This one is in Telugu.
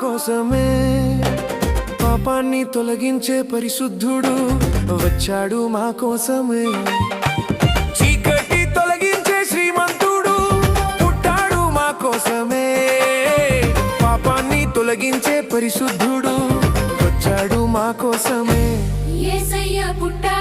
కోసమే. పాపాన్ని తొలగించే పరిశుద్ధుడు వచ్చాడు మా కోసమే. చీకటి తొలగించే శ్రీమంతుడు పుట్టాడు మా కోసమే. పాపాన్ని తొలగించే పరిశుద్ధుడు వచ్చాడు మా కోసమే. యేసయ్య పుట్టాడు